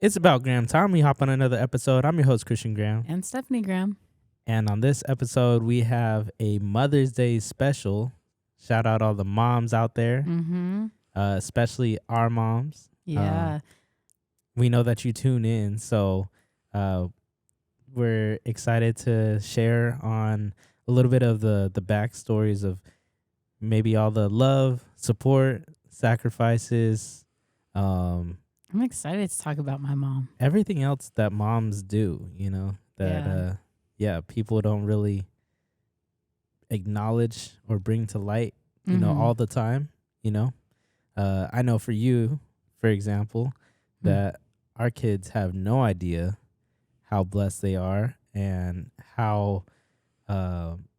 It's about Graham time. We hop on another episode. I'm your host, Christian Graham. And Stephanie Graham. And on this episode, we have a Mother's Day special. Shout out all the moms out there, especially our moms. Yeah. We know that you tune in, so we're excited to share on a little bit of the backstories of maybe all the love, support, sacrifices, I'm excited to talk about my mom. everything else that moms do, that people don't really acknowledge or bring to light, all the time, I know for you, for example, that our kids have no idea how blessed they are and how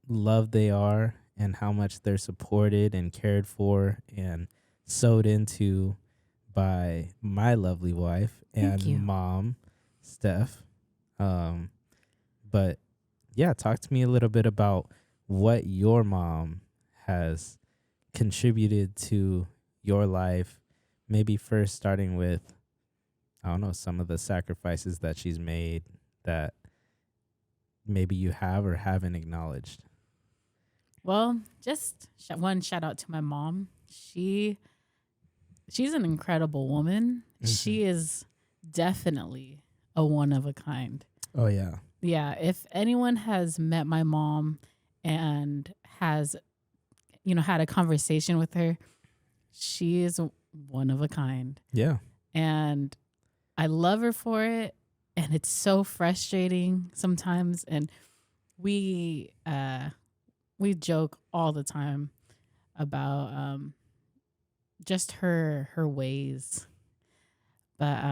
loved they are and how much they're supported and cared for and sewed into by my lovely wife and mom, Steph. But yeah, talk to me a little bit about what your mom has contributed to your life. Maybe first starting with, I don't know, some of the sacrifices that she's made that maybe you have or haven't acknowledged. Well, just one shout out to my mom. She's an incredible woman. She is definitely a one of a kind. Oh, yeah. Yeah. If anyone has met my mom and has, had a conversation with her, she is one of a kind. Yeah. And I love her for it. And it's so frustrating sometimes. And we joke all the time about just her ways. But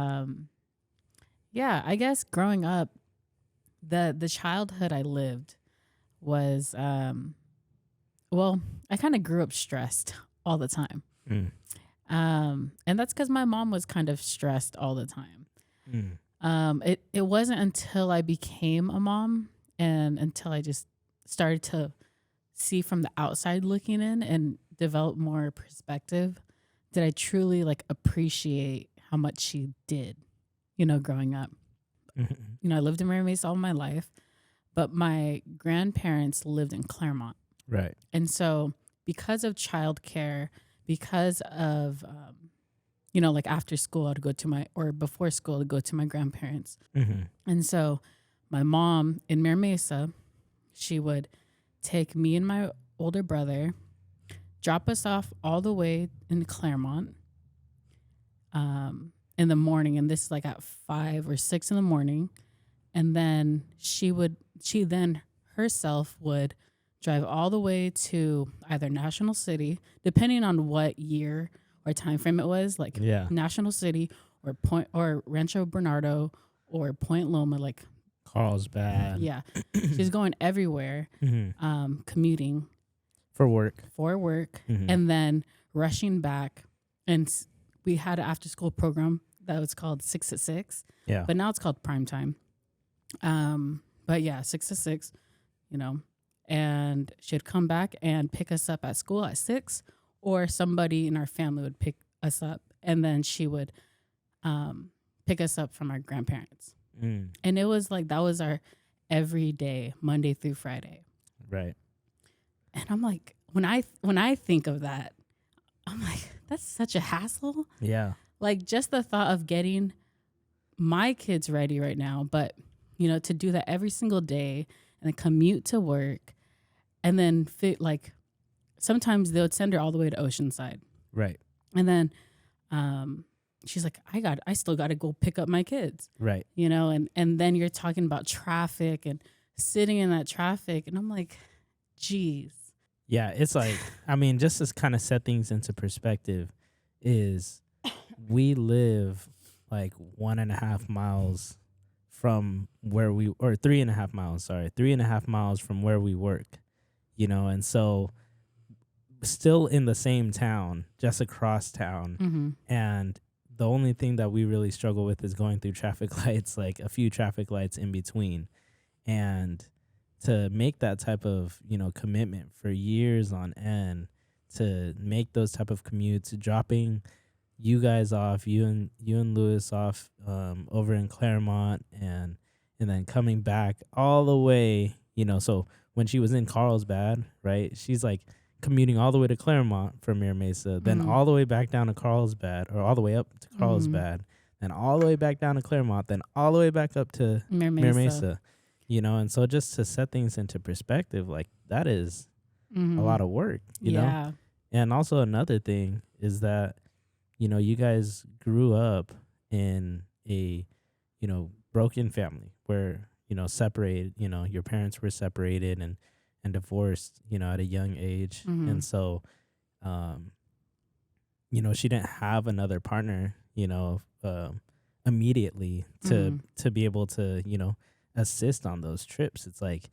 I guess growing up, the childhood I lived was I kind of grew up stressed all the time. And that's because my mom was kind of stressed all the time. It wasn't until I became a mom and until I just started to see from the outside looking in and develop more perspective that I truly appreciate how much she did, growing up. I lived in Mary Mesa all my life, but my grandparents lived in Claremont. Right. And so because of childcare, because of, after school, I'd go to before school, I'd go to my grandparents. And so my mom in Mary Mesa, she would take me and my older brother, drop us off all the way in Claremont in the morning. And this is at 5 or 6 in the morning. And then she then herself would drive all the way to either National City, depending on what year or time frame it was, National City or Rancho Bernardo or Point Loma, Carlsbad. Yeah. She's going everywhere, commuting. For work. And then rushing back. And we had an after school program that was called S2Ep6. Yeah. But now it's called Prime Time. But yeah, 6 to 6, and she'd come back and pick us up at school at 6, or somebody in our family would pick us up, and then she would pick us up from our grandparents. And it was that was our everyday, Monday through Friday. Right. And I'm like, when I think of that, I'm like, that's such a hassle. Yeah. Just the thought of getting my kids ready right now, but to do that every single day and then commute to work and then sometimes they would send her all the way to Oceanside. Right. And then she's like, I still got to go pick up my kids. Right. And then you're talking about traffic and sitting in that traffic. And I'm like, geez. Yeah. It's just to kind of set things into perspective is we live 1.5 miles from where or 3.5 miles, 3.5 miles from where we work, and so still in the same town, just across town. And the only thing that we really struggle with is going through traffic lights, a few traffic lights in between. And to make that type of, commitment for years on end, to make those type of commutes, dropping you guys off, you and Lewis off over in Claremont, and then coming back all the way, so when she was in Carlsbad, right, she's like commuting all the way to Claremont from Mira Mesa, then Mm. all the way back down to Carlsbad, or all the way up to Carlsbad, then all the way back down to Claremont, then all the way back up to Mira Mira Mesa. Mesa. And so just to set things into perspective, like that is a lot of work, Yeah. And also another thing is that, you guys grew up in a, broken family where, separated, your parents were separated and divorced, at a young age. And so, she didn't have another partner, immediately to be able to, assist on those trips. It's like,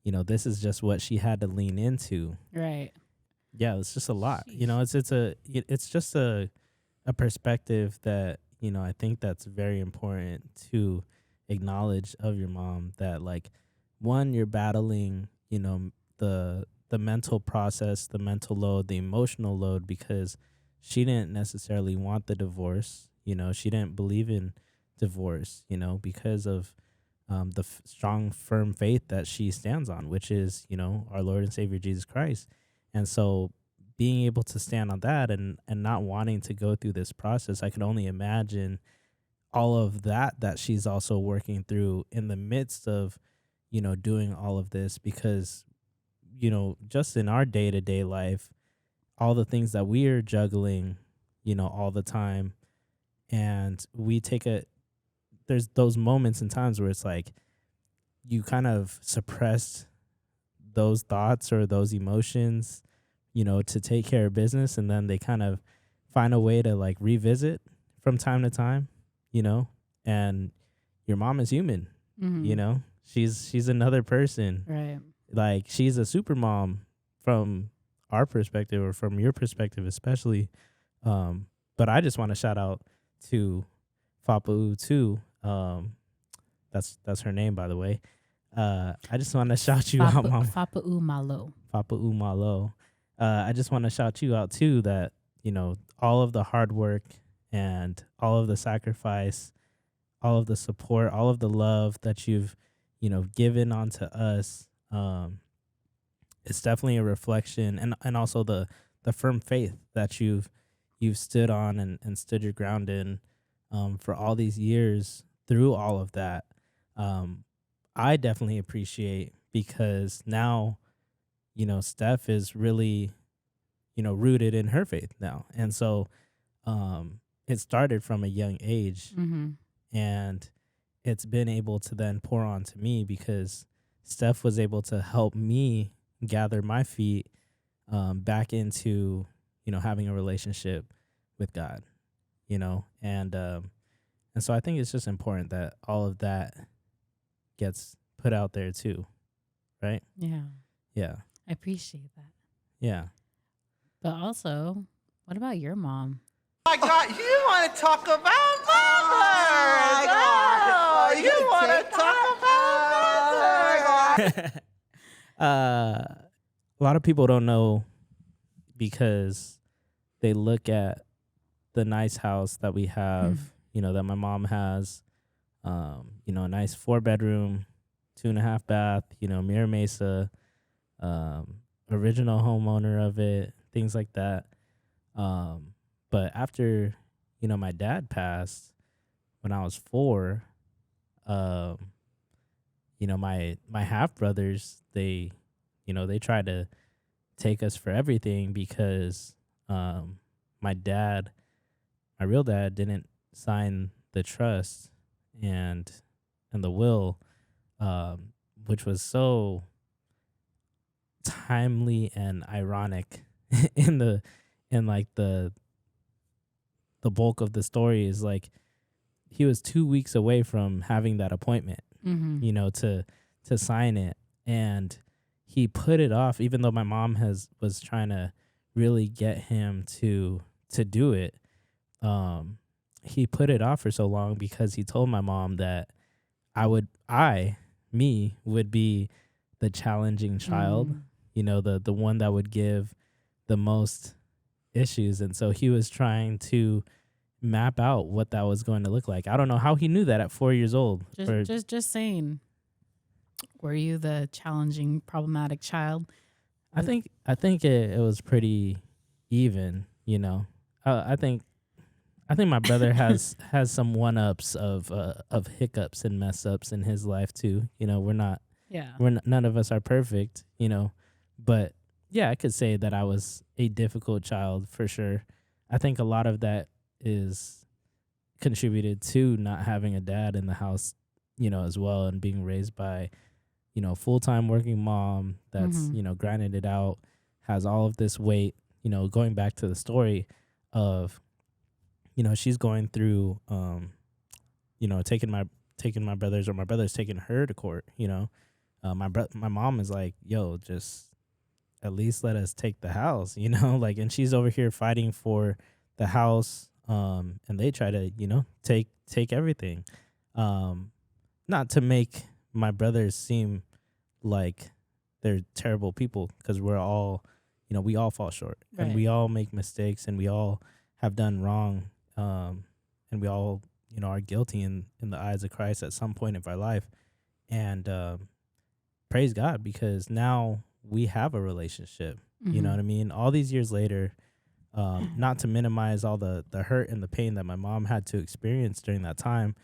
this is just what she had to lean into. Right. Yeah, it's just a lot. Sheesh. It's just a perspective that, I think that's very important to acknowledge of your mom, that like, one, you're battling, the mental process, the mental load, the emotional load, because she didn't necessarily want the divorce. She didn't believe in divorce, because of the strong, firm faith that she stands on, which is, our Lord and Savior Jesus Christ. And so being able to stand on that and not wanting to go through this process, I can only imagine all of that she's also working through in the midst of, doing all of this, because, just in our day-to-day life, all the things that we are juggling, all the time. And we there's those moments and times where it's like you kind of suppress those thoughts or those emotions, to take care of business. And then they kind of find a way to like revisit from time to time, and your mom is human, she's another person. Right. Like, she's a super mom from our perspective, or from your perspective especially. But I just want to shout out to Fapa'u too. That's her name, by the way. I just want to shout you out, Mom. Fapa'u Malo. Fapa'u Malo. I just want to shout you out too, that, all of the hard work and all of the sacrifice, all of the support, all of the love that you've, given onto us. It's definitely a reflection, and also the firm faith that you've stood on and stood your ground in, for all these years through all of that. I definitely appreciate, because now, Steph is really, rooted in her faith now. And so, it started from a young age, and it's been able to then pour on to me, because Steph was able to help me gather my feet, back into, having a relationship with God, and so I think it's just important that all of that gets put out there too, right? Yeah. Yeah. I appreciate that. Yeah. But also, what about your mom? My God, you want to talk about mothers? Oh, you want to talk about mothers? A lot of people don't know, because they look at the nice house that we have, that my mom has, a nice 4-bedroom, 2.5 bath, Mira Mesa, original homeowner of it, things like that. But after, my dad passed when I was 4, my half brothers, they tried to take us for everything, because my real dad didn't sign the trust and the will, which was so timely and ironic in like the bulk of the story, is like he was 2 weeks away from having that appointment, to sign it, and he put it off, even though my mom was trying to really get him to do it. He put it off for so long because he told my mom that would be the challenging child, the one that would give the most issues. And so he was trying to map out what that was going to look like. I don't know how he knew that at 4 years old. Just saying. Were you the challenging, problematic child? I think it was pretty even, you know. I think my brother has some one ups of hiccups and mess ups in his life too. You know, Yeah. none of us are perfect, you know. But yeah, I could say that I was a difficult child for sure. I think a lot of that is contributed to not having a dad in the house, you know, as well, and being raised by, you know, full-time working mom that's, you know, grinding it out, has all of this weight, you know, going back to the story of, you know, she's going through, you know, taking my brothers, or my brother's taking her to court, you know. My mom is like, yo, just at least let us take the house, you know, like, and she's over here fighting for the house, and they try to, you know, take everything. Not to make my brothers seem like they're terrible people, because we're all, you know, we all fall short, and we all make mistakes, and we all have done wrong, and we all, you know, are guilty in the eyes of Christ at some point of our life. And praise God, because now we have a relationship. You know what I mean? All these years later, not to minimize all the hurt and the pain that my mom had to experience during that time,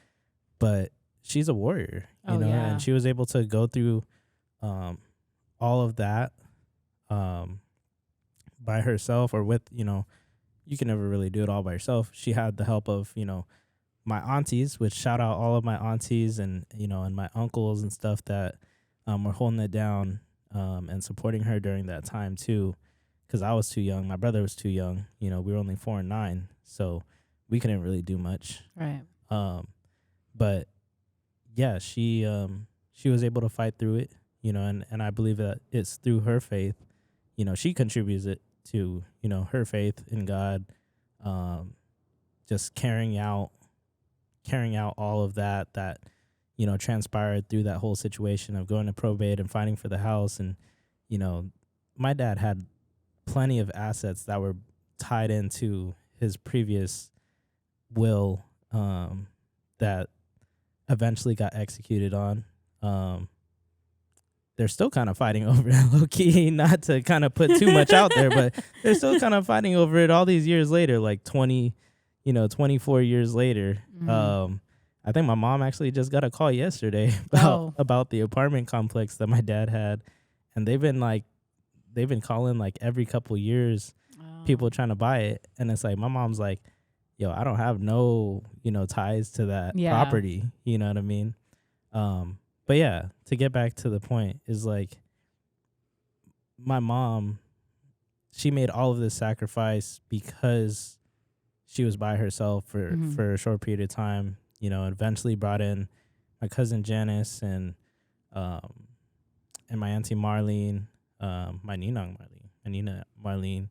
but she's a warrior, you know, and she was able to go through all of that by herself, or with, you know, you can never really do it all by yourself. She had the help of, you know, my aunties, which shout out all of my aunties, and, you know, and my uncles and stuff that were holding it down and supporting her during that time too, because I was too young. My brother was too young. You know, we were only 4 and 9, so we couldn't really do much. Right. But yeah, she was able to fight through it, you know, and I believe that it's through her faith, you know, she contributes it to, you know, her faith in God, just carrying out all of that, you know, transpired through that whole situation of going to probate and fighting for the house. And, you know, my dad had plenty of assets that were tied into his previous will, that eventually got executed on. They're still kind of fighting over it, low key, not to kind of put too much out there, but they're still kind of fighting over it all these years later, like 24 years later. I think my mom actually just got a call yesterday about the apartment complex that my dad had, and they've been calling like every couple years, people trying to buy it, and it's like my mom's like, yo, I don't have no, you know, ties to that property, you know what I mean? But yeah, to get back to the point, is like, my mom, she made all of this sacrifice because she was by herself for a short period of time, you know, and eventually brought in my cousin Janice and my auntie Marlene, my Nina Marlene,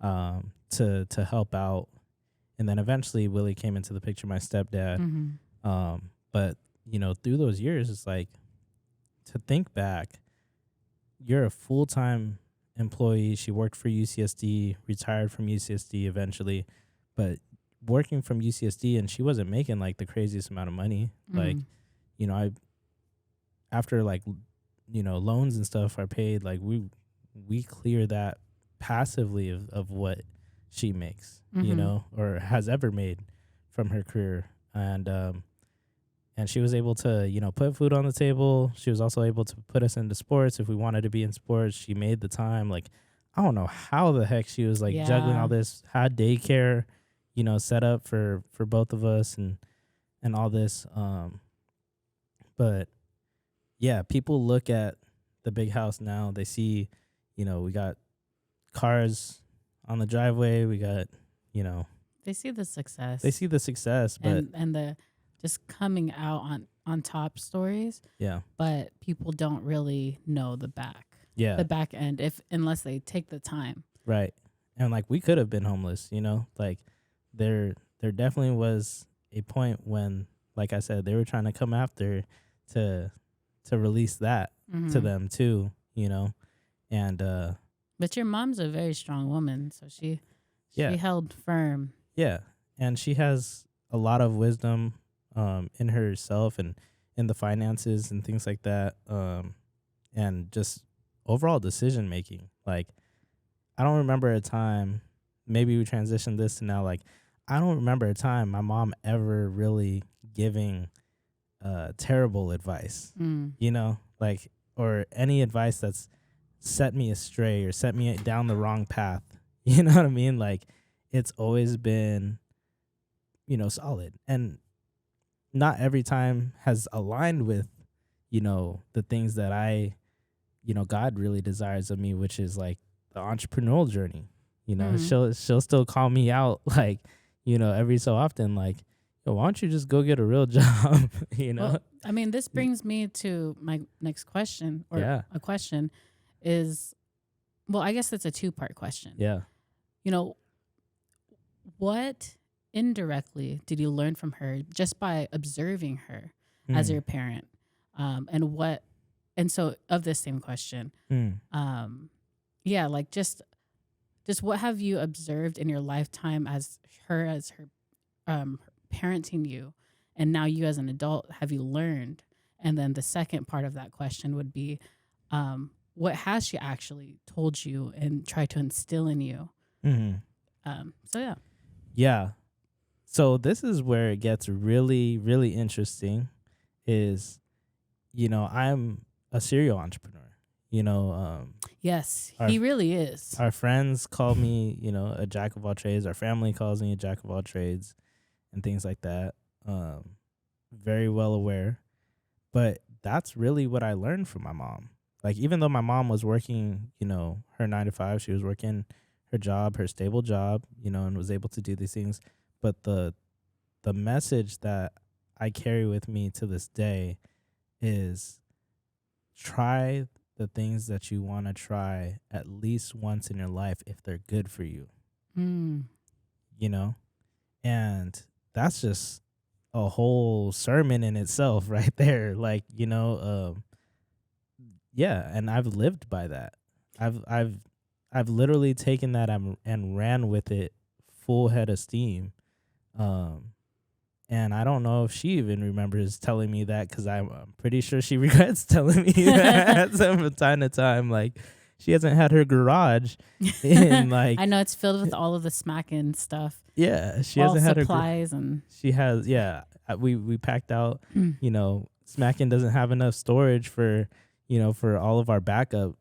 to help out. And then eventually Willie came into the picture, my stepdad. But, you know, through those years, it's like, to think back, you're a full-time employee. She worked for UCSD, retired from UCSD eventually, but working from UCSD, and she wasn't making like the craziest amount of money. Like, you know, after like, you know, loans and stuff are paid, like we clear that passively of what she makes, you know, or has ever made from her career. And she was able to, you know, put food on the table. She was also able to put us into sports if we wanted to be in sports. She made the time. Like, I don't know how the heck she was like juggling all this, had daycare, you know, set up for both of us and all this. But yeah, people look at the big house now. They see, you know, we got cars on the driveway. We got, you know, they see the success. But and the just coming out on top stories. Yeah. But people don't really know the back. Yeah. The back end, unless they take the time. Right. And like, we could have been homeless, you know, like there definitely was a point when, like I said, they were trying to come after to release that to them too, you know. And but your mom's a very strong woman, so she held firm. Yeah. and she has a lot of wisdom in herself and in the finances and things like that, and just overall decision making. Like, I don't remember a time, maybe we transitioned this to now, like, I don't remember a time my mom ever really giving terrible advice, Mm. you know, like, or any advice that's set me astray or set me down the wrong path. You know what I mean? Like, it's always been, solid. And not every time has aligned with, the things that God really desires of me, which is like the entrepreneurial journey. Mm. She'll still call me out, like, every so often, like, yo, why don't you just go get a real job? Well, I mean, this brings me to my next question, or Yeah. a question is, well, I guess it's a two-part question. Yeah. What indirectly did you learn from her just by observing her as your parent? And so of this same question, like just what have you observed in your lifetime as her parenting you, and now you as an adult, have you learned? And then the second part of that question would be, what has she actually told you and tried to instill in you? So yeah. Yeah. So this is where it gets really, really interesting is, I'm a serial entrepreneur. Yes, he really is. Our friends call me, a jack of all trades. Our family calls me a jack of all trades and things like that. Very well aware. But that's really what I learned from my mom. Like, even though my mom was working, her 9 to 5, she was working her job, her stable job, and was able to do these things. But the message that I carry with me to this day is try the things that you want to try at least once in your life if they're good for you. And that's just a whole sermon in itself right there. Like, yeah, and I've lived by that. I've literally taken that and ran with it full head of steam. And I don't know if she even remembers telling me that, because I'm pretty sure she regrets telling me that from time to time. Like, she hasn't had her garage in like I know it's filled with all of the smacking stuff. Yeah, she all hasn't had her supplies and she has we packed out. Smacking doesn't have enough storage for for all of our backup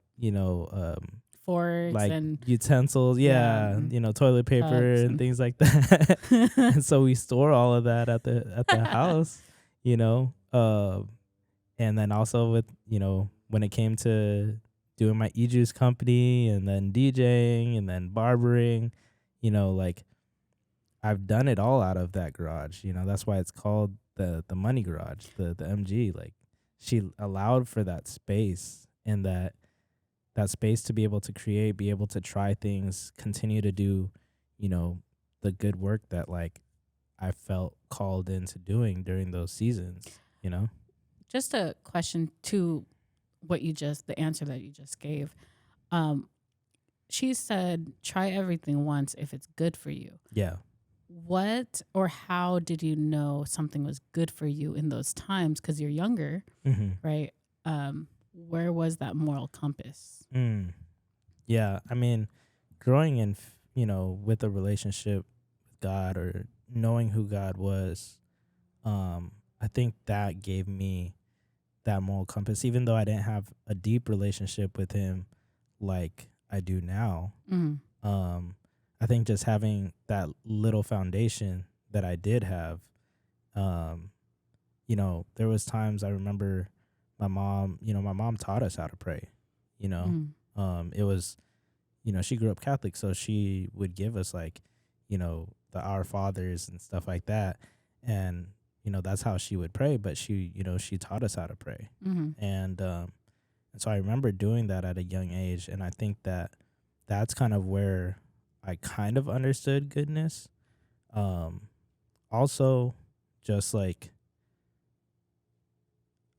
forks like and utensils, toilet paper and things like that. And so we store all of that at the house, and then also with when it came to doing my e-juice company and then DJing and then barbering, like, I've done it all out of that garage. That's why it's called the money garage, the MG. Like, she allowed for that space, and that space to be able to create, be able to try things, continue to do, the good work that, like, I felt called into doing during those seasons, Just a question to the answer that you just gave. She said, try everything once if it's good for you. Yeah. What or how did you know something was good for you in those times? Because you're younger, right? Where was that moral compass? Yeah, I mean, growing in, with a relationship with God, or knowing who God was, I think that gave me that moral compass, even though I didn't have a deep relationship with him like I do now. I think just having that little foundation that I did have, there was times I remember my mom taught us how to pray. It was, she grew up Catholic, so she would give us, like, the Our Fathers and stuff like that. And, that's how she would pray, but she taught us how to pray. And so I remember doing that at a young age. And I think that's kind of where I kind of understood goodness. Also, just like,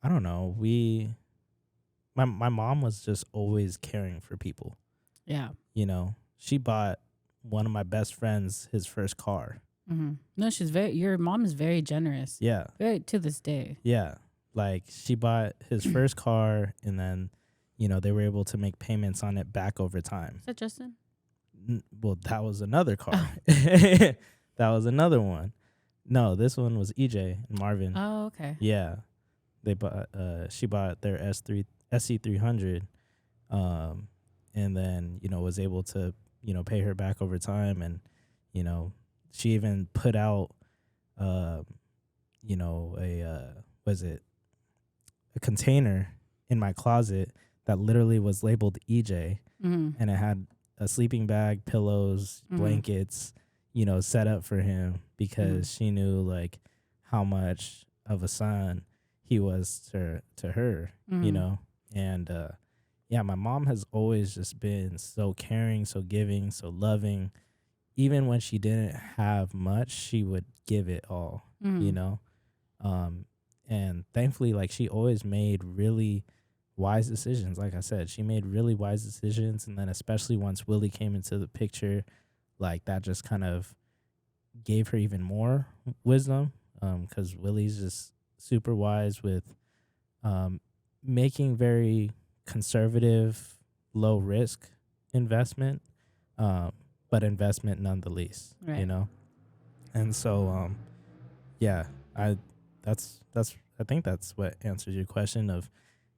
I don't know, my mom was just always caring for people. Yeah. She bought one of my best friends his first car. No, your mom is very generous. Yeah. Very to this day. Yeah. Like she bought his first car and then, they were able to make payments on it back over time. Is that Justin? Well, that was another car. That was another one. No, this one was EJ and Marvin. Oh, okay. Yeah. She bought their SC300 and then, was able to, pay her back over time and, she even put out a container in my closet that literally was labeled EJ and it had a sleeping bag, pillows, blankets, set up for him because she knew like how much of a son he was to her, and my mom has always just been so caring, so giving, so loving. Even when she didn't have much, she would give it all, and thankfully, like she always made really wise decisions. Like I said, she made really wise decisions. And then especially once Willie came into the picture, like that just kind of gave her even more wisdom. 'Cause Willie's just super wise with, making very conservative, low risk investment, but investment none the least, right. And so, I think that's what answers your question of,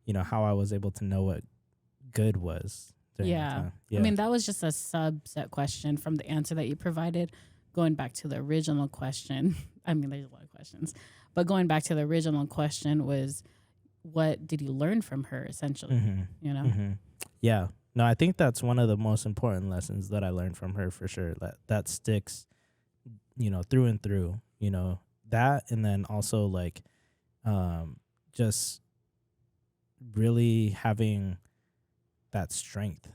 how I was able to know what good was during that time. I mean, that was just a subset question from the answer that you provided. Going back to the original question, I mean, there's a lot of questions, but going back to the original question was, what did you learn from her, essentially? Yeah. No, I think that's one of the most important lessons that I learned from her for sure. That sticks, through and through, that. And then also like, just really having that strength,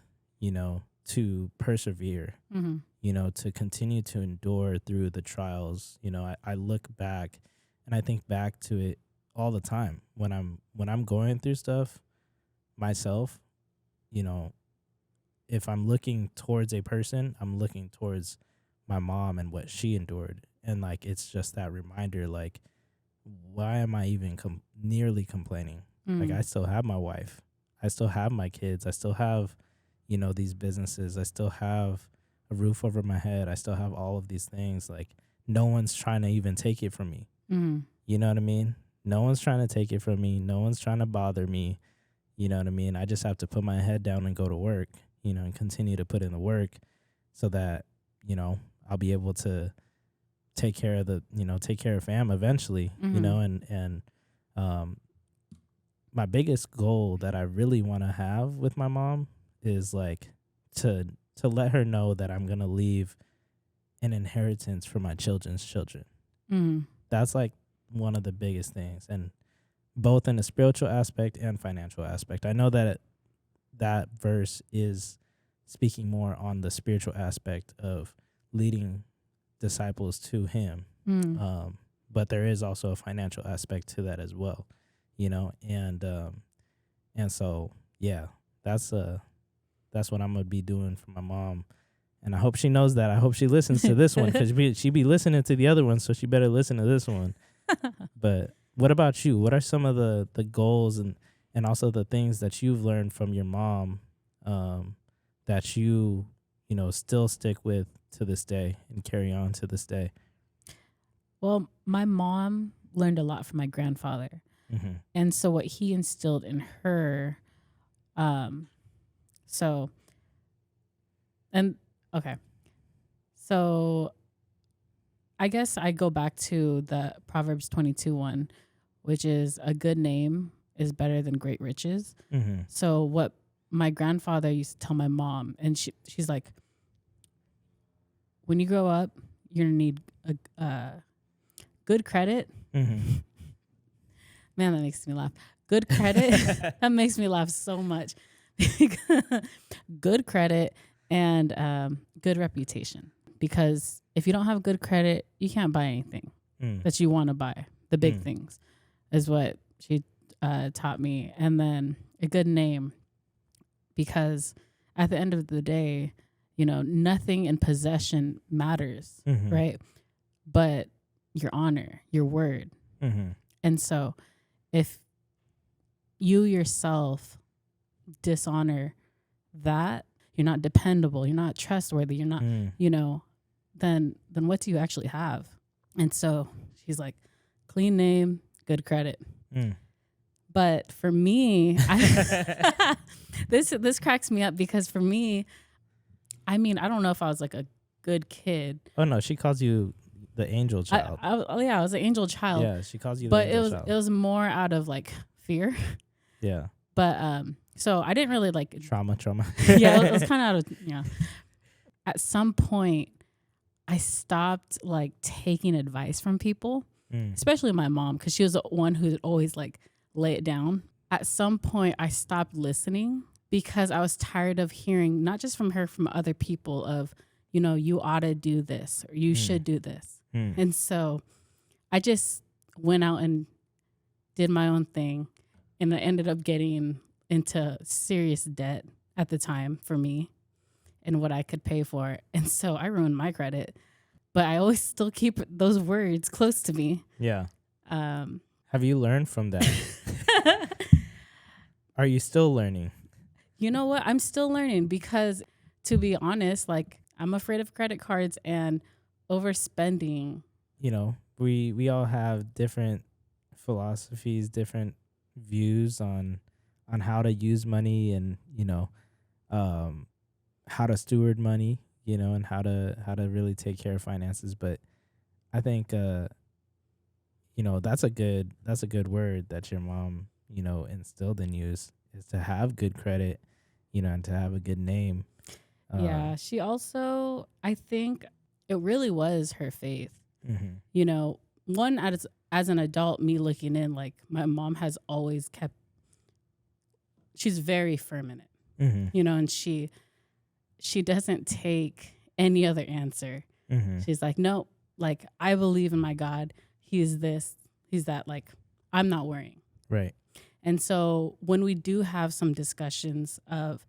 to persevere, to continue to endure through the trials. I look back and I think back to it all the time when I'm going through stuff myself. If I'm looking towards a person, I'm looking towards my mom and what she endured. And like, it's just that reminder, like, why am I even nearly complaining? Like, I still have my wife. I still have my kids. I still have, these businesses. I still have a roof over my head. I still have all of these things. Like, no one's trying to even take it from me. You know what I mean? No one's trying to take it from me. No one's trying to bother me. You know what I mean? I just have to put my head down and go to work, and continue to put in the work so that, I'll be able to take care of fam eventually, and my biggest goal that I really want to have with my mom is like to let her know that I'm going to leave an inheritance for my children's children. That's like one of the biggest things, and both in the spiritual aspect and financial aspect. I know that that verse is speaking more on the spiritual aspect of leading disciples to him. But there is also a financial aspect to that as well, and so, yeah, that's what I'm going to be doing for my mom. And I hope she knows that. I hope she listens to this one because she be listening to the other one, so she better listen to this one. But what about you? What are some of the goals and also the things that you've learned from your mom that you still stick with to this day and carry on to this day? Well, my mom learned a lot from my grandfather. And so what he instilled in her, so I guess I go back to the Proverbs 22 one, which is a good name is better than great riches. So what my grandfather used to tell my mom, and she's like, when you grow up, you're going to need a good credit. Man, that makes me laugh. Good credit. That makes me laugh so much. Good credit and good reputation. Because if you don't have good credit, you can't buy anything that you want to buy. The big things is what she taught me. And then a good name. Because at the end of the day, nothing in possession matters, right? but your honor, your word. Mm-hmm. And so if you yourself dishonor that, you're not dependable, you're not trustworthy, you're not, then what do you actually have? And so she's like, clean name, good credit. But for me, this cracks me up because for me, I mean, I don't know if I was like a good kid. Oh no, she calls you the angel child. I was an angel child. Yeah, she calls you the but angel child. It was more out of like fear. Yeah. But so I didn't really like trauma. Yeah, it was kind of out of At some point, I stopped like taking advice from people, especially my mom, because she was the one who would always like lay it down. At some point, I stopped listening because I was tired of hearing, not just from her, from other people of, you ought to do this or you should do this. And so I just went out and did my own thing. And I ended up getting into serious debt at the time for me and what I could pay for. And so I ruined my credit. But I always still keep those words close to me. Yeah. Have you learned from that? Are you still learning? You know what? I'm still learning because, to be honest, like I'm afraid of credit cards and overspending. We all have different philosophies, different views on how to use money and how to steward money, and how to really take care of finances. But I think that's a good word that your mom instilled in you is to have good credit, and to have a good name. Yeah, she also, I think it really was her faith. One, as an adult, me looking in, like my mom has always she's very firm in it, and she doesn't take any other answer. She's like, no, like I believe in my God. He's this, he's that, like I'm not worrying. Right. And so when we do have some discussions of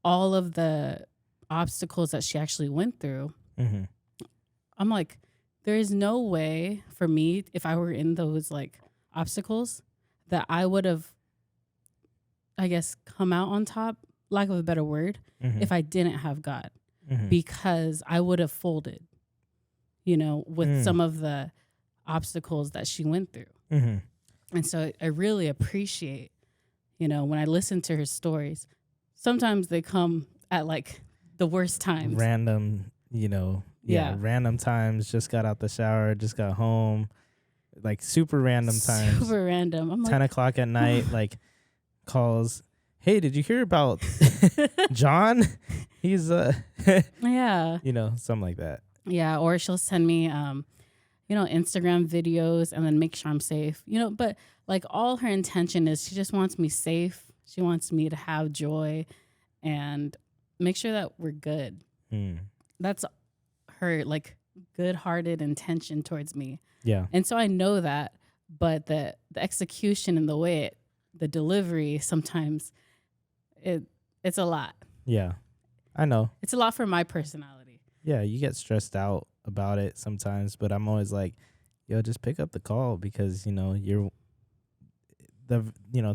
all of the obstacles that she actually went through, I'm like, there is no way for me, if I were in those like obstacles, that I would have, I guess, come out on top, lack of a better word, if I didn't have God, because I would have folded, with some of the obstacles that she went through. And so I really appreciate, when I listen to her stories, sometimes they come at like the worst times. Random, random times, just got out the shower, just got home, like super random times. Super random. I'm 10 o'clock at night, like calls, hey, did you hear about John? He's, yeah. Something like that. Yeah, or she'll send me, Instagram videos and then make sure I'm safe. But like all her intention is she just wants me safe. She wants me to have joy and make sure that we're good. That's her like good-hearted intention towards me. Yeah. And so I know that, but the execution and the way the delivery, sometimes it's a lot. Yeah. I know. It's a lot for my personality. Yeah, you get stressed out about it sometimes, but I'm always like, yo, just pick up the call because,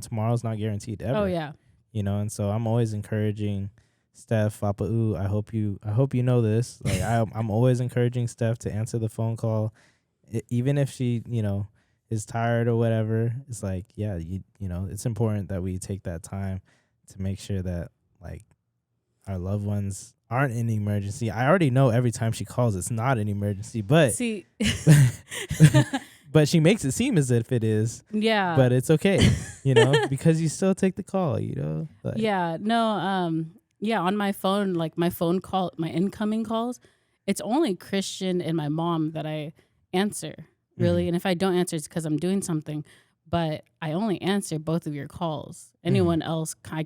tomorrow's not guaranteed ever. Oh yeah. And so I'm always encouraging Steph, Apa'u, I hope you know this. Like I'm always encouraging Steph to answer the phone call, even if she, is tired or whatever. It's like, yeah, it's important that we take that time to make sure that like our loved ones aren't in emergency. I already know every time she calls, it's not an emergency, but see, but she makes it seem as if it is. Yeah. But it's okay, because you still take the call, Like, yeah. No. Yeah. On my phone, like my phone call, my incoming calls, it's only Christian and my mom that I answer, really. And if I don't answer, it's because I'm doing something. But I only answer both of your calls. Anyone else, I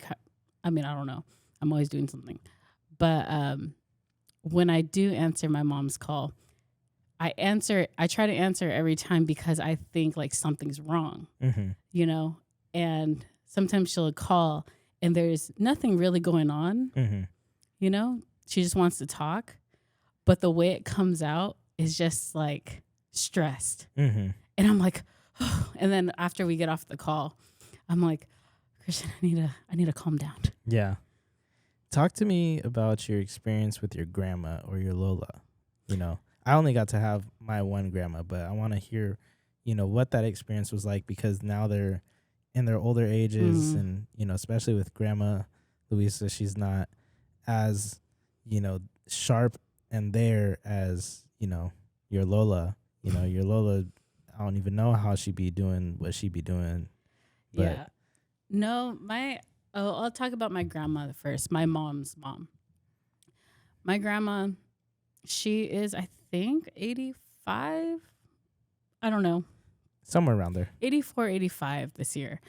don't know. I'm always doing something. But when I do answer my mom's call, I try to answer every time because I think like something's wrong, and sometimes she'll call and there's nothing really going on, she just wants to talk, but the way it comes out, is just like stressed. Mm-hmm. And I'm like, oh. And then after we get off the call, I'm like, Christian, I need to calm down. Yeah. Talk to me about your experience with your grandma or your Lola. You know, I only got to have my one grandma, but I want to hear, you know, what that experience was like, because now they're in their older ages and, you know, especially with Grandma Luisa, she's not as, you know, sharp and there as, you know, your Lola. You know, your Lola, I don't even know how she'd be doing what she'd be doing. But Yeah. No, I'll talk about my grandma first, my mom's mom. My grandma, she is, I think, 85. I don't know. somewhere around there. 84, 85 this year.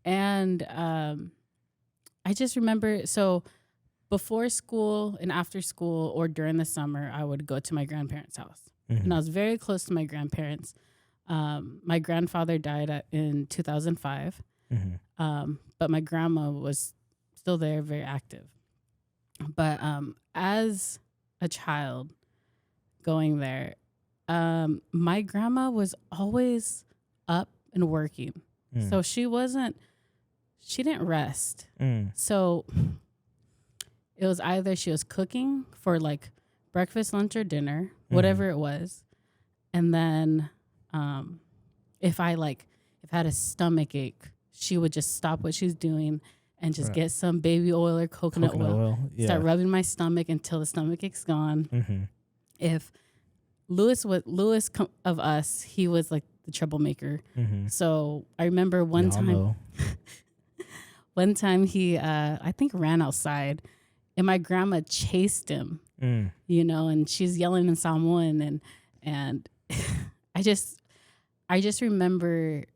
And I just remember, so before school and after school or during the summer, I would go to my grandparents' house. Mm-hmm. And I was very close to my grandparents. My grandfather died in 2005. Mm-hmm. But my grandma was still there, very active. But as a child going there, my grandma was always up and working. So she didn't rest. So it was either she was cooking for like breakfast, lunch, or dinner, whatever it was. And then if I had a stomach ache, she would just stop what she's doing and just get some baby oil or coconut oil. Yeah. Start rubbing my stomach until the stomach ache's gone. Mm-hmm. If Lewis of us, he was like the troublemaker. Mm-hmm. So I remember one time he, I think, ran outside, and my grandma chased him, you know, and she's yelling in Samoan, and I just remember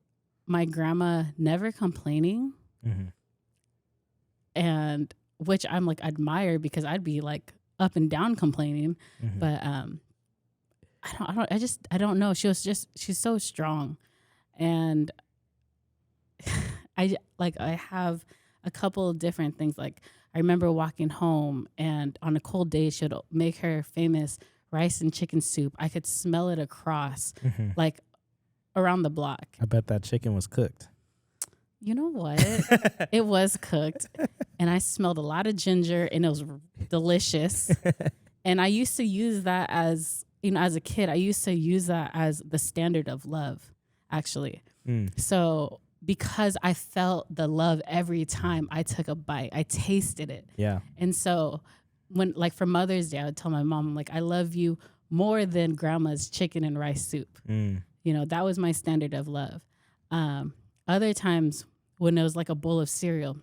my grandma never complaining, and which I'm like admire, because I'd be like up and down complaining, but I don't know. She's so strong, and I have a couple of different things. Like I remember walking home, and on a cold day, she'd make her famous rice and chicken soup. I could smell it across, like around the block. I bet that chicken was cooked. You know what? It was cooked, and I smelled a lot of ginger, and it was delicious. And I used to use that as, you know, as a kid, I used to use that as the standard of love, actually. So because I felt the love every time I took a bite, I tasted it. Yeah. And so when, like, for Mother's Day, I would tell my mom, like, I love you more than grandma's chicken and rice soup. You know, that was my standard of love. Other times when it was like a bowl of cereal,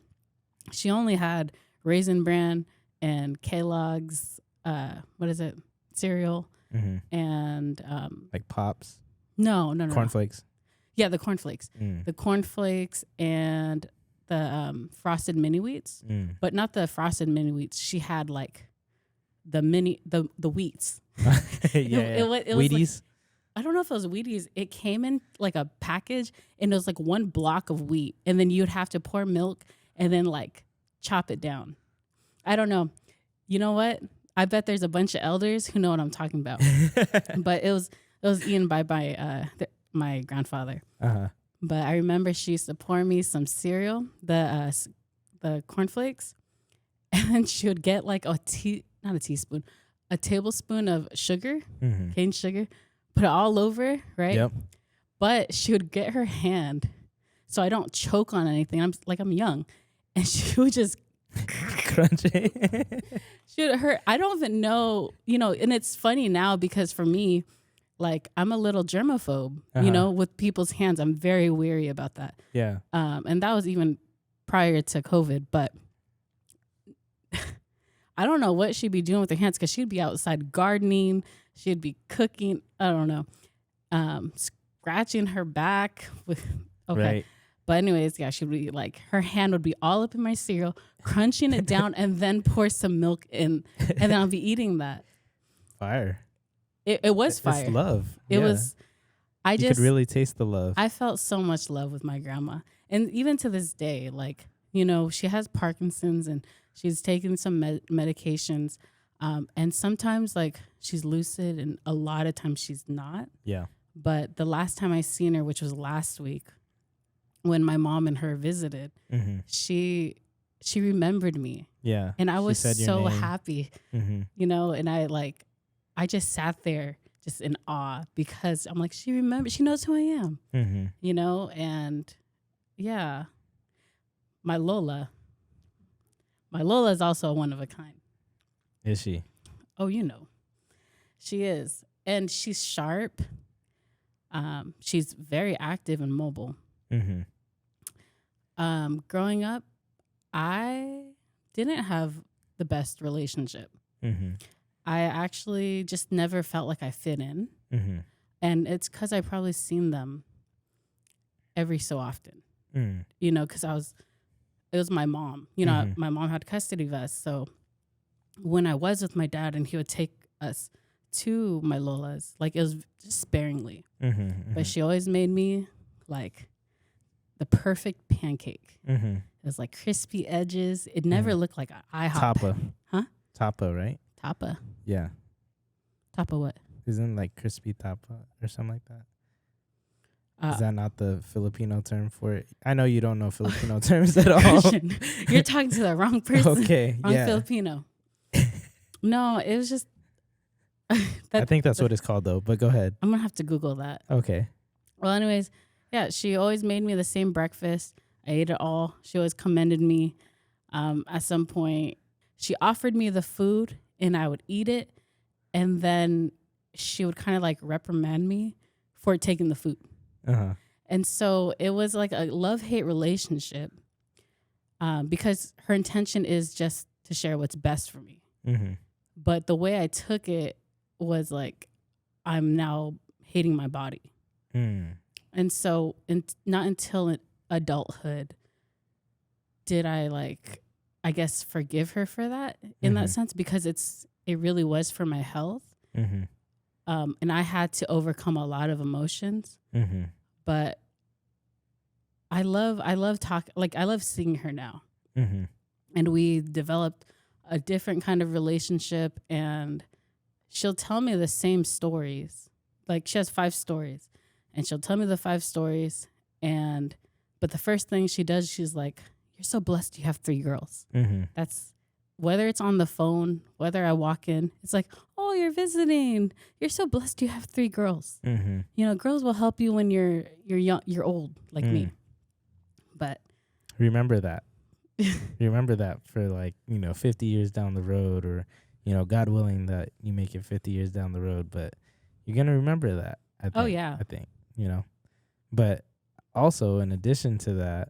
she only had Raisin Bran and Kellogg's, cereal. And like Pops. No. Cornflakes. Yeah, the cornflakes. The cornflakes and the frosted mini wheats, but not the frosted mini wheats. She had like the wheats. It was Wheaties. Like, I don't know if it was Wheaties. It came in like a package, and it was like one block of wheat, and then you'd have to pour milk and then like chop it down. I don't know. You know what? I bet there's a bunch of elders who know what I'm talking about. But it was eaten by my grandfather. But I remember she used to pour me some cereal, the cornflakes, and then she would get like a tablespoon of sugar, cane sugar, put it all over, right? Yep. But she would get her hand, so I don't choke on anything. I'm young, and she would just crunchy. I don't even know, you know, and it's funny now because for me, like, I'm a little germaphobe, you know, with people's hands. I'm very wary about that. Yeah. And that was even prior to COVID, but I don't know what she'd be doing with her hands, because she'd be outside gardening. She'd be cooking. I don't know. Scratching her back with, okay. Right. But anyways, yeah, she'd be like, her hand would be all up in my cereal, crunching it down, and then pour some milk in, and then I'll be eating that. Fire. It was fire. It's love. It was. You could really taste the love. I felt so much love with my grandma, and even to this day, like, you know, she has Parkinson's and she's taking some medications, And sometimes like she's lucid and a lot of times she's not. Yeah. But the last time I seen her, which was last week, when my mom and her visited, Mm-hmm. she remembered me. Yeah. And I She was said your so name. happy, Mm-hmm. you know, and I just sat there just in awe because I'm like, she knows who I am, Mm-hmm. you know, and yeah, my Lola is also one of a kind. Is she? Oh, you know, she is. And she's sharp. She's very active and mobile. Mm-hmm. Growing up, I didn't have the best relationship. Mm-hmm. I actually just never felt like I fit in. Mm-hmm. And it's because I probably seen them every so often, Mm. you know, because it was my mom. You know, Mhm. my mom had custody of us. So when I was with my dad and he would take us to my Lola's, like it was just sparingly. Mm-hmm. Mm-hmm. But she always made me like the perfect pancake. Mm-hmm. It was like crispy edges. It never looked like an IHOP. Tapa. Huh? Tapa, right? Tapa. Yeah. Tapa what? Isn't like crispy tapa or something like that? Uh, Is that not the Filipino term for it? I know you don't know Filipino terms at all. Christian, you're talking to the wrong person. Okay, Wrong yeah. Filipino. No, it was just. I think that's what it's called though, but go ahead. I'm gonna have to Google that. Okay. Well, anyways, yeah, she always made me the same breakfast. I ate it all. She always commended me. At some point, she offered me the food, and I would eat it, and then she would kind of like reprimand me for taking the food. Uh-huh. And so it was like a love-hate relationship, because her intention is just to share what's best for me. Mm-hmm. But the way I took it was like, I'm now hating my body. Mm. And so not until adulthood did I like, I guess, forgive her for that in that sense, because it really was for my health. Mm-hmm. And I had to overcome a lot of emotions, Mm-hmm. but I love seeing her now. Mm-hmm. And we developed a different kind of relationship, and she'll tell me the same stories. Like she has 5 stories, and she'll tell me the 5 stories. But the first thing she does, she's like, "You're so blessed you have 3 girls." Mm-hmm. That's whether it's on the phone, whether I walk in, it's like, "Oh, you're visiting. You're so blessed you have 3 girls." Mm-hmm. You know, girls will help you when you're young, you're old like me. But Remember that. Remember that for 50 years down the road, or, God willing that you make it 50 years down the road, but you're going to remember that. I think, Oh, yeah. I think, but also in addition to that,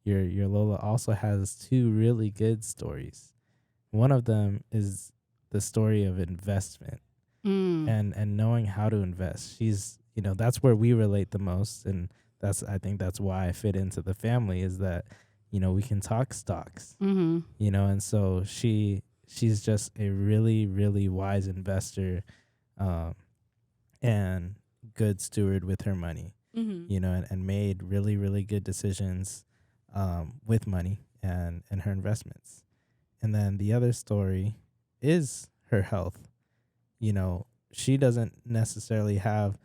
your Lola also has 2 really good stories. One of them is the story of investment and knowing how to invest. She's, that's where we relate the most. And I think that's why I fit into the family, is that, we can talk stocks, and so she's just a really, really wise investor, and good steward with her money, and made really, really good decisions, with money and her investments. And then the other story is her health. She doesn't necessarily have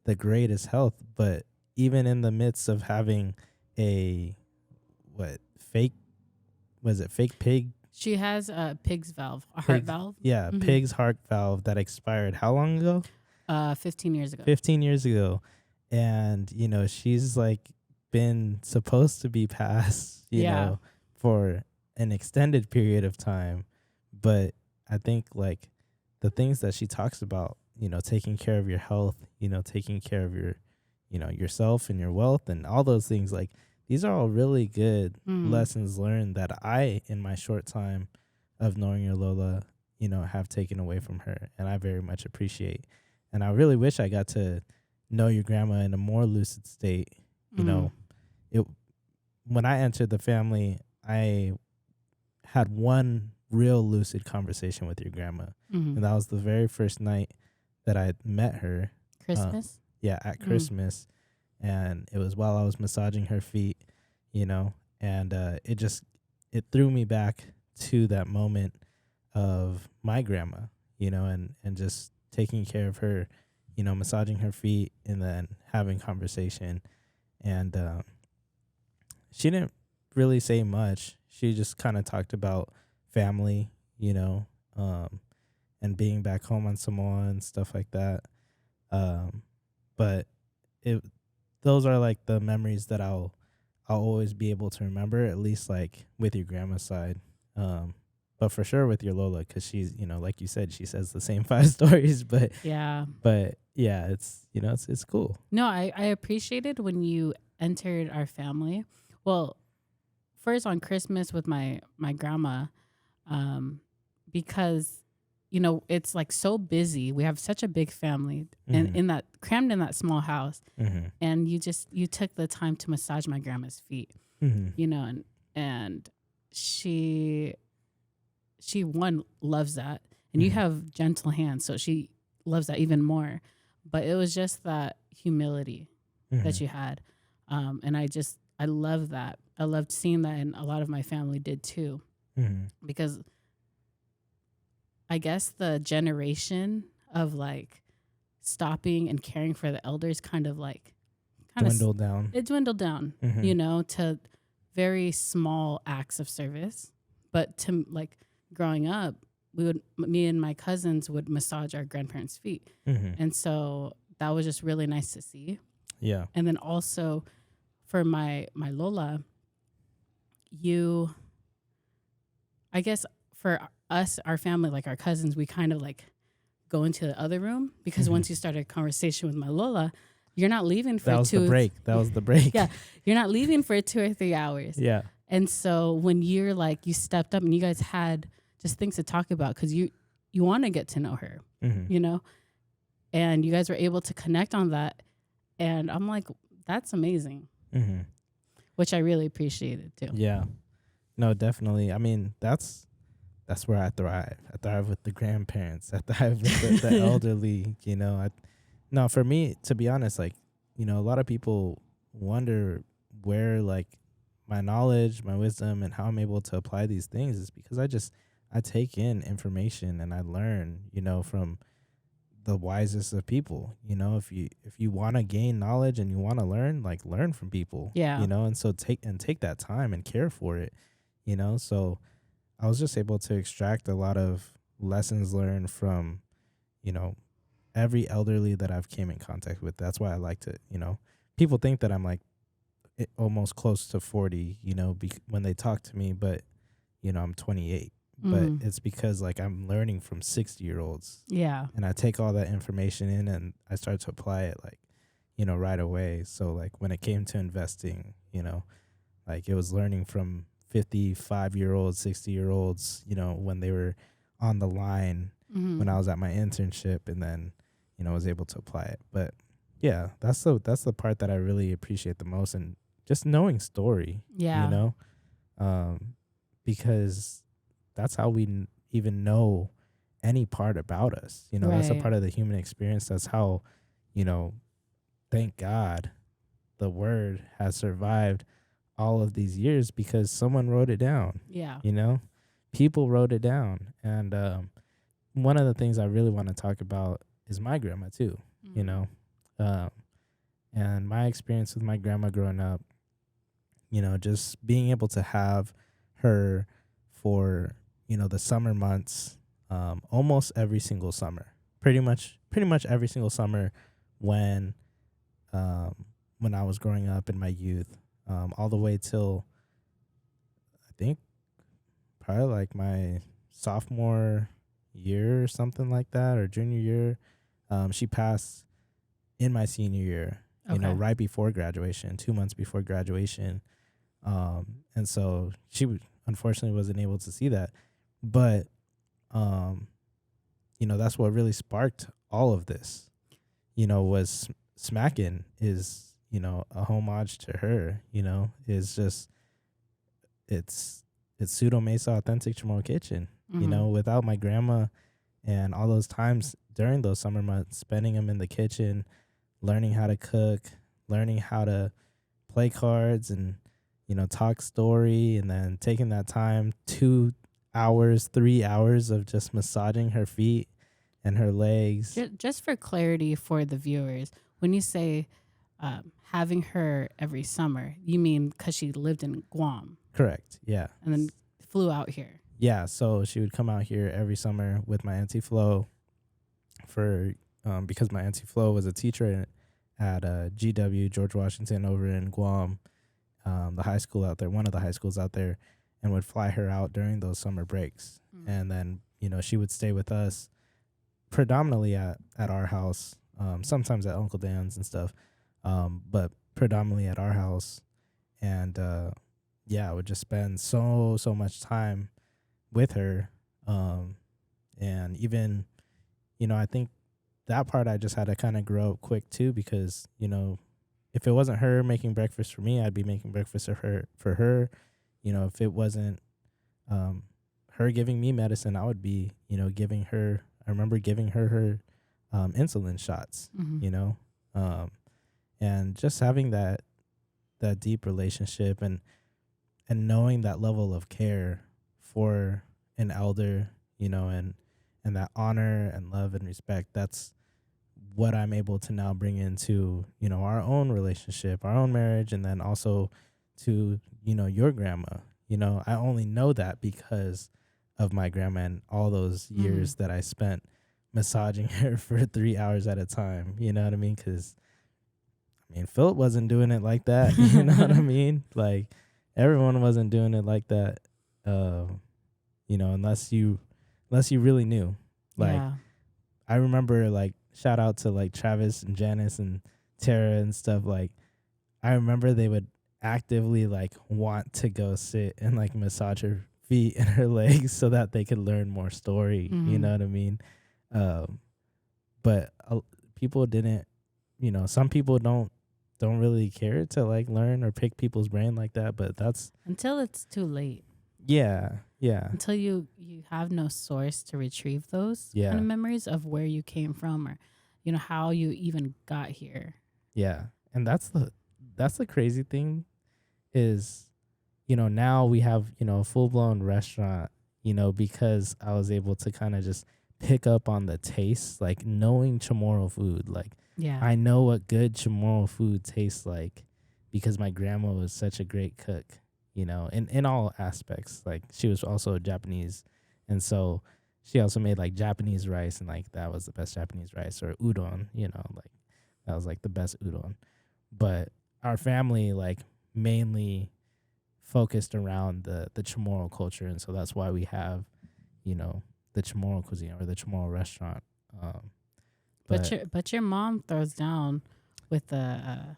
the greatest health, but even in the midst of having a fake pig? she has a pig's valve, a heart valve. Yeah, pig's heart valve that expired how long ago? 15 years ago. 15 years ago. And, she's been supposed to be passed, you know, for an extended period of time. But I think the things that she talks about, taking care of your health, taking care of your, yourself and your wealth and all those things, these are all really good lessons learned that I, in my short time of knowing your Lola, have taken away from her. And I very much appreciate. And I really wish I got to know your grandma in a more lucid state. When I entered the family, I had one real lucid conversation with your grandma. And that was the very first night that I met her. Christmas? At Christmas. And it was while I was massaging her feet, and it threw me back to that moment of my grandma, and just taking care of her, massaging her feet and then having conversation. And she didn't really say much. She just kind of talked about family, and being back home on Samoa and stuff like that. But those are like the memories that I'll always be able to remember, at least like with your grandma's side. But for sure with your Lola, because she's, like you said, she says the same 5 stories. But Yeah. Yeah, it's cool. No, I appreciated when you entered our family. Well, first on Christmas with my grandma, because it's like so busy. We have such a big family, and in that crammed in that small house, and you took the time to massage my grandma's feet, and she one loves that, and you have gentle hands, so she loves that even more. But it was just that humility that you had, and I love that. I loved seeing that, and a lot of my family did too, because I guess the generation of like stopping and caring for the elders kind of dwindled down. It dwindled down, to very small acts of service. But to like growing up, me and my cousins would massage our grandparents' feet. And so that was just really nice to see. Yeah. And then also for my Lola, I guess for us, our family, like our cousins, we kind of like go into the other room, because once you start a conversation with my Lola, you're not leaving for That was the break. Yeah. You're not leaving for 2 or 3 hours. Yeah. And so when you're like, you stepped up and you guys had just things to talk about, because you want to get to know her, and you guys were able to connect on that. And I'm like, that's amazing, which I really appreciated too. Yeah. No, definitely. I mean, that's where I thrive. I thrive with the grandparents. I thrive with the elderly, No, for me, to be honest, like, a lot of people wonder where, like, my knowledge, my wisdom, and how I'm able to apply these things is because I take in information and I learn, from the wisest of people. If you want to gain knowledge and you want to learn, like, learn from people. Yeah. And so take that time and care for it. So I was just able to extract a lot of lessons learned from, every elderly that I've came in contact with. That's why I like to, people think that I'm like almost close to 40, when they talk to me, but, I'm 28. But it's because like I'm learning from 60-year-olds. Yeah. And I take all that information in and I start to apply it like, right away. So like when it came to investing, like it was learning from 55-year-olds, 60-year-olds, when they were on the line when I was at my internship, and then, was able to apply it. But yeah, that's the part that I really appreciate the most, and just knowing story, because that's how we even know any part about us. That's a Right. part of the human experience. That's how, thank God the word has survived all of these years, because someone wrote it down. Yeah. People wrote it down. And one of the things I really want to talk about is my grandma too, and my experience with my grandma growing up, just being able to have her for, the summer months, almost every single summer, pretty much every single summer when I was growing up in my youth, all the way till I think probably like my sophomore year or something like that, or junior year. She passed in my senior year, right before graduation, 2 months before graduation. And so she unfortunately wasn't able to see that. But, that's what really sparked all of this, was Smackin' is, a homage to her, is just, it's Pseudo Mesa Authentic Chamorro Kitchen, without my grandma and all those times during those summer months, spending them in the kitchen, learning how to cook, learning how to play cards and, talk story, and then taking that time 2 hours, 3 hours of just massaging her feet and her legs. Just for clarity for the viewers, when you say having her every summer, you mean because she lived in Guam Correct. Yeah. and then flew out here? Yeah. So she would come out here every summer with my Auntie Flo for because my Auntie Flo was a teacher at GW George Washington over in Guam, the high school out there, one of the high schools out there, and would fly her out during those summer breaks. And then, she would stay with us predominantly at our house, sometimes at Uncle Dan's and stuff, but predominantly at our house. And I would just spend so much time with her. And even, I think that part I just had to kind of grow up quick too, because, if it wasn't her making breakfast for me, I'd be making breakfast for her. If it wasn't her giving me medicine, I would be, giving her. I remember giving her insulin shots, and just having that deep relationship and knowing that level of care for an elder, and that honor and love and respect. That's what I'm able to now bring into, our own relationship, our own marriage, and then also to, your grandma. I only know that because of my grandma and all those years that I spent massaging her for 3 hours at a time. You know what I mean? Because, Philip wasn't doing it like that. You know what I mean? Like, everyone wasn't doing it like that, unless you really knew. Like, Yeah. I remember, like, shout out to, like, Travis and Janice and Tara and stuff. Like, I remember they would actively, like, want to go sit and, like, massage her feet and her legs so that they could learn more story. You know what I mean? But people didn't, some people don't really care to, like, learn or pick people's brain like that. But that's Until it's too late. Yeah. Until you have no source to retrieve those kind of memories of where you came from, or how you even got here. Yeah. And that's the crazy thing is, now we have, a full-blown restaurant, because I was able to kind of just pick up on the taste, like knowing Chamorro food. Like, Yeah. I know what good Chamorro food tastes like because my grandma was such a great cook, in all aspects. Like, she was also Japanese. And so she also made, like, Japanese rice, and, like, that was the best Japanese rice, or udon, like, that was, like, the best udon. But our family, like, mainly focused around the Chamorro culture. And so that's why we have, the Chamorro cuisine or the Chamorro restaurant. But your mom throws down with the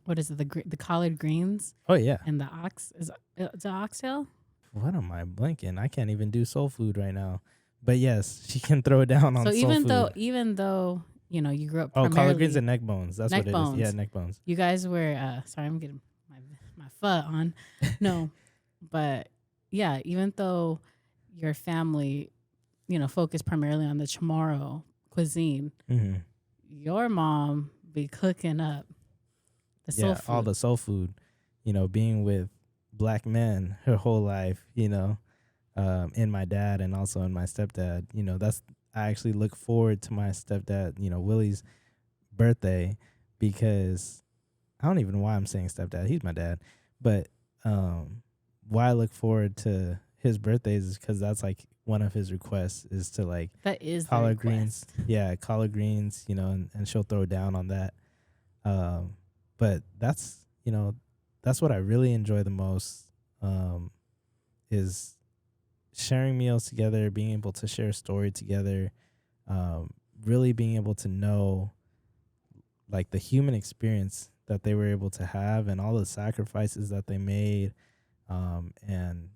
what is it, the collard greens Oh, yeah. and the the oxtail? What am I blinking? I can't even do soul food right now. But yes, she can throw down on So soul food. even though you grew up Oh, primarily, collard greens and neck bones. That's neck what it bones. is. Yeah, neck bones. you guys were sorry, I'm getting my foot on. No, but yeah, even though your family, focused primarily on the Chamorro cuisine, Mm-hmm. your mom be cooking up the soul food. All the soul food, being with black men her whole life, in my dad and also in my stepdad, I actually look forward to my stepdad, Willie's birthday, because I don't even know why I'm saying stepdad. He's my dad. But why I look forward to his birthdays is because that's, like, one of his requests is to, like, That is collard the greens. request. Yeah, collard greens, and she'll throw down on that. But that's what I really enjoy the most, is sharing meals together, being able to share a story together, really being able to know, like, the human experience that they were able to have and all the sacrifices that they made. And,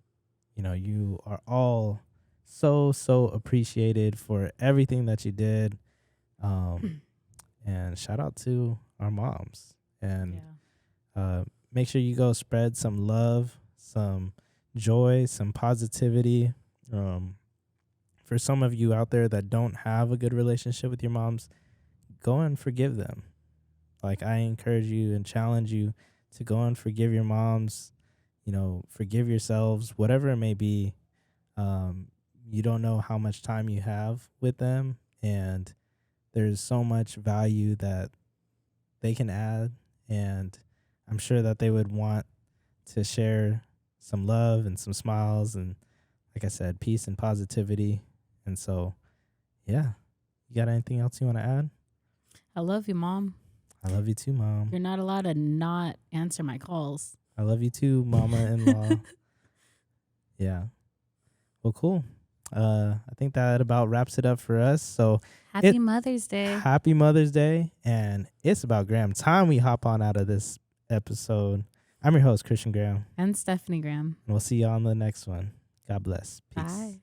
you are all so appreciated for everything that you did. And shout out to our moms. And make sure you go spread some love, some joy, some positivity. For some of you out there that don't have a good relationship with your moms, go and forgive them. Like, I encourage you and challenge you to go and forgive your moms, forgive yourselves, whatever it may be. You don't know how much time you have with them, and there's so much value that they can add, and I'm sure that they would want to share some love and some smiles and, like I said, peace and positivity. And so, yeah. You got anything else you want to add? I love you, Mom. I love you too, Mom. You're not allowed to not answer my calls. I love you too, Mama-in-law. Yeah. Well, cool. I think that about wraps it up for us. So Happy Mother's Day. Happy Mother's Day. And it's about Graham time we hop on out of this episode. I'm your host, Christian Graham. And Stephanie Graham. And we'll see you on the next one. God bless. Peace. Bye.